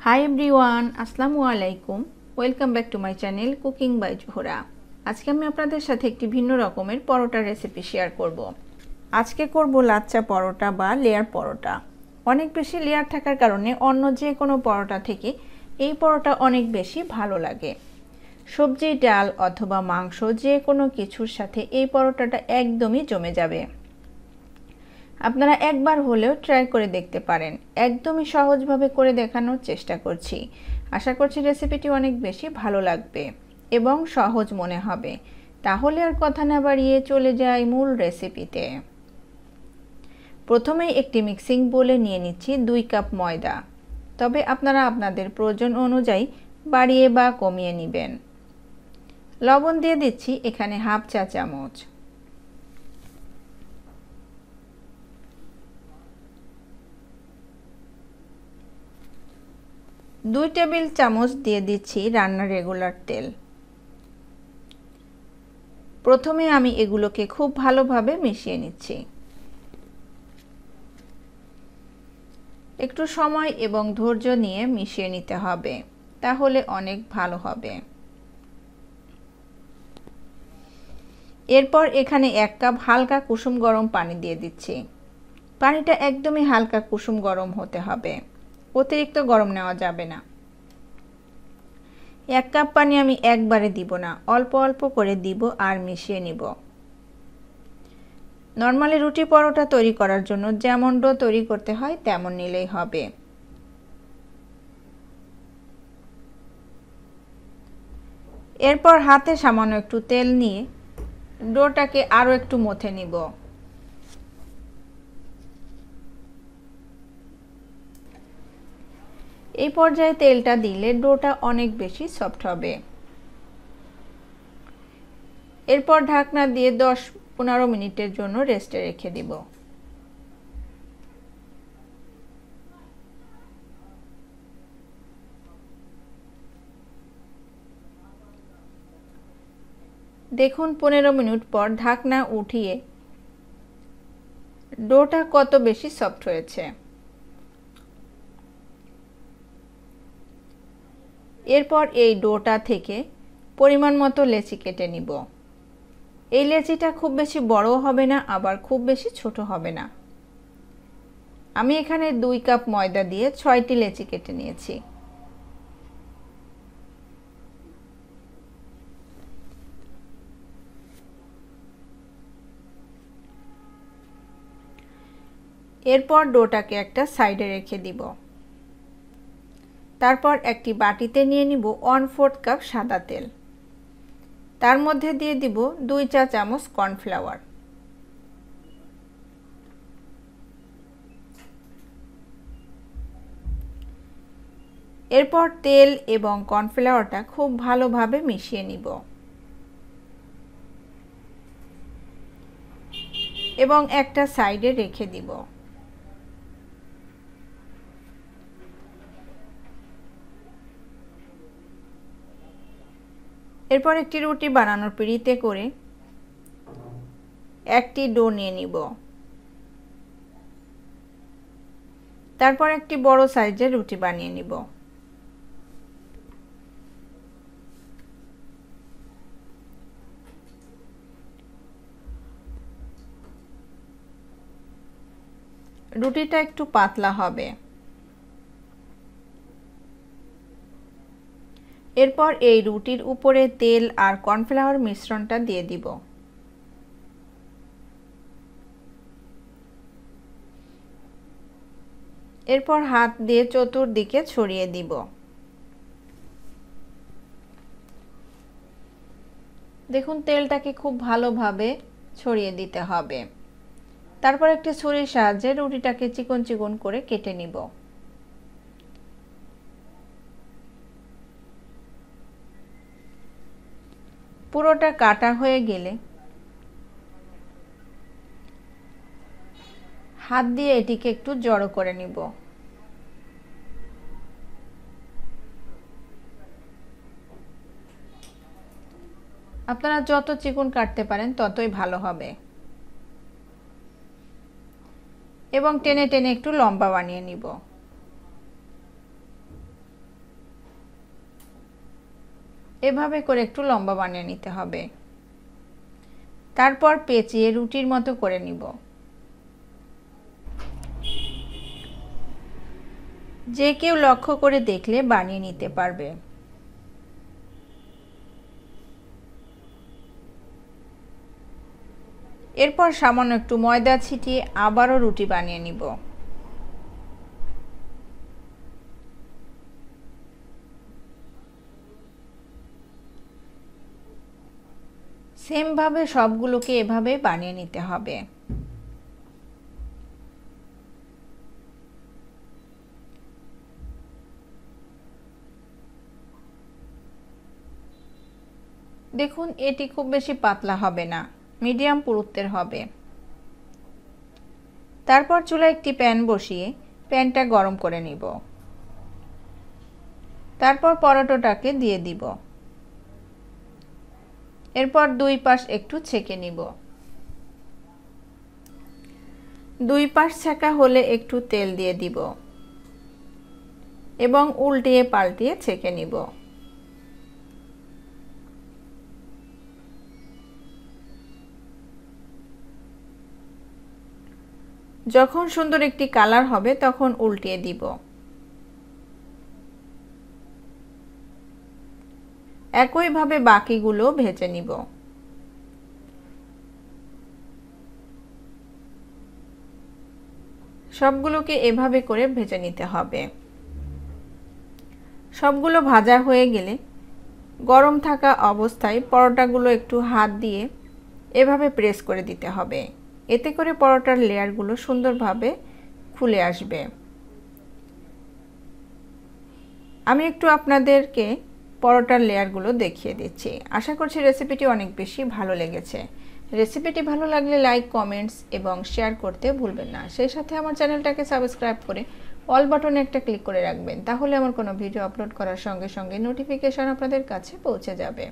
High everyone, আসসালামু আলাইকুম। Welcome back to my channel cooking by Zohra. আজকে আমি আপনাদের সাথে একটি ভিন্ন রকমের পরোটার রেসিপি শেয়ার করব। আজকে করব লাচ্চা পরোটা বা লেয়ার পরোটা। অনেক বেশি লেয়ার থাকার কারণে অন্য যে কোনো পরোটা থেকে এই পরোটা অনেক বেশি ভালো লাগে। সবজি, ডাল অথবা মাংস যে কোনো কিছুর সাথে এই পরোটাটা একদমই জমে যাবে। আপনারা একবার হলেও ট্রাই করে দেখতে পারেন। একদমই সহজভাবে করে দেখানোর চেষ্টা করছি। আশা করছি রেসিপিটি অনেক বেশি ভালো লাগবে এবং সহজ মনে হবে। তাহলে আর কথা না বাড়িয়ে চলে যাই মূল রেসিপিতে। প্রথমেই একটি মিক্সিং বোলে নিয়ে নিচ্ছি 2 কাপ ময়দা। তবে আপনারা আপনাদের প্রয়োজন অনুযায়ী বাড়িয়ে বা কমিয়ে নেবেন। লবণ দিয়ে দিচ্ছি এখানে হাফ চা চামচ। 2 টেবিল চামচ দিয়ে দিচ্ছি রান্নার রেগুলার তেল। প্রথমে আমি এগুলোকে খুব ভালোভাবে মিশিয়ে নিচ্ছি। একটু সময় এবং ধৈর্য নিয়ে মিশিয়ে নিতে হবে, তাহলে অনেক ভালো হবে। এরপর এখানে 1 কাপ হালকা কুসুম গরম পানি দিয়ে দিচ্ছি। পানিটা একদমই হালকা কুসুম গরম হতে হবে, অতিরিক্ত গরম নেওয়া যাবে না। 1 কাপ পানি আমি একবারে দিব না, অল্প অল্প করে দিব আর মিশিয়ে নিব। নরমালি রুটি পরোটা তৈরি করার জন্য যেমন ডো তৈরি করতে হয় তেমন নিলেই হবে। এরপর হাতে সামান্য একটু তেল নিয়ে ডোটাকে আরও একটু মথে নিব। এই পর্যায়ে তেলটা দিলে ডোটা অনেক বেশি সফট হবে। এরপর ঢাকনা দিয়ে 10-15 মিনিটের জন্য রেস্টে রেখে দিব। দেখুন 15 মিনিট পর ঢাকনা উঠিয়ে ডোটা কত বেশি সফট হয়েছে। এরপর এই ডোটা থেকে পরিমাণ মতো লেচি কেটে নিব। এই লেচিটা খুব বেশি বড় হবে না, আবার খুব বেশি ছোট হবে না। আমি এখানে 2 কাপ ময়দা দিয়ে 6টি লেচি কেটে নিয়েছি। এরপর ডোটাকে একটা সাইডে রেখে দিব। তারপর একটি বাটিতে নিয়ে নিব 1/4 কাপ সাদা তেল। তার মধ্যে দিয়ে দিব 2 চা চামচ কর্নফ্লাওয়ার। এরপর তেল এবং কর্নফ্লাওয়ারটা খুব ভালোভাবে মিশিয়ে নিব এবং একটা সাইডে রেখে দিব। এরপর একটি রুটি বানানোর পিঁড়িতে করে একটি ডো নিয়ে নিব। তারপর একটি বড় সাইজের রুটি বানিয়ে নিব। রুটিটা একটু পাতলা হবে। এরপর এই রুটির উপরে তেল আর কর্নফ্লাওয়ার মিশ্রণটা দিয়ে দিব। এরপর হাত দিয়ে চতুর্দিকে ছড়িয়ে দিব। দেখুন তেলটাকে খুব ভালোভাবে ছড়িয়ে দিতে হবে। তারপর একটি ছুরির সাহায্যে রুটিটাকে চিকন চিকন করে কেটে নিব। পুরোটা কাটা হয়ে গেলে হাত দিয়ে এটিকে একটু জড়ো করে নিব। আপনারা যত চিকন কাটতে পারেন ততই ভালো হবে এবং টেনে টেনে একটু লম্বা বানিয়ে নিব। এভাবে করে একটু লম্বা বানিয়ে নিতে হবে। তারপর পেঁচিয়ে রুটির মতো করে নিব। যে কেউ লক্ষ্য করে দেখলে বানিয়ে নিতে পারবে। এরপর সামান্য একটু ময়দা ছিটিয়ে আবারও রুটি বানিয়ে নিব। সেম ভাবে সবগুলোকে এভাবে বানিয়ে নিতে হবে। দেখুন এটি খুব বেশি পাতলা হবে না, মিডিয়াম পুরুত্বের হবে। তারপর চুলায় একটি প্যান বসিয়ে প্যানটা গরম করে নিব। তারপর পরোটাটাকে দিয়ে দিব। এরপর দুই পাশ একটু ছেঁকে নিব। দুই পাশ ছেঁকা হলে একটু তেল দিয়ে দিব এবং উল্টিয়ে পাল্টিয়ে ছেঁকে নিব। যখন সুন্দর একটি কালার হবে তখন উল্টিয়ে দিব। একইভাবে বাকিগুলো ভেজে নিব। সবগুলোকে এভাবে করে ভেজে নিতে হবে। সবগুলো ভাজা হয়ে গেলে গরম থাকা অবস্থায় পরোটাগুলো একটু হাত দিয়ে এভাবে প্রেস করে দিতে হবে। এতে করে পরোটার লেয়ারগুলো সুন্দরভাবে খুলে আসবে। আমি একটু আপনাদেরকে পরোটার লেয়ারগুলো দেখিয়ে দিচ্ছি। আশা করছি রেসিপিটি অনেক বেশি ভালো লেগেছে। রেসিপিটি ভালো লাগলে লাইক, কমেন্টস এবং শেয়ার করতে ভুলবেন না। সেই সাথে আমার চ্যানেলটাকে সাবস্ক্রাইব করে অল বাটনে একটা ক্লিক করে রাখবেন, তাহলে আমার কোনো ভিডিও আপলোড করার সঙ্গে সঙ্গে নোটিফিকেশন আপনাদের কাছে পৌঁছে যাবে।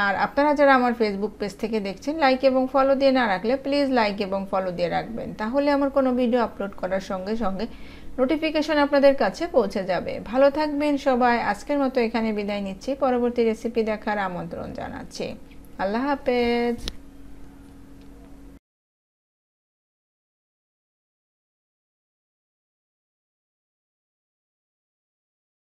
আর আপনারা যারা আমার ফেসবুক পেজ থেকে দেখছেন, লাইক এবং ফলো দিয়ে না রাখলে প্লিজ লাইক এবং ফলো দিয়ে রাখবেন, তাহলে আমার কোনো ভিডিও আপলোড করার সঙ্গে সঙ্গে নোটিফিকেশন আপনাদের কাছে পৌঁছে যাবে। ভালো থাকবেন সবাই। আজকের মতো এখানে বিদায় নিচ্ছি। পরবর্তী রেসিপি দেখার আমন্ত্রণ জানাচ্ছি। আল্লাহ হাফেজ।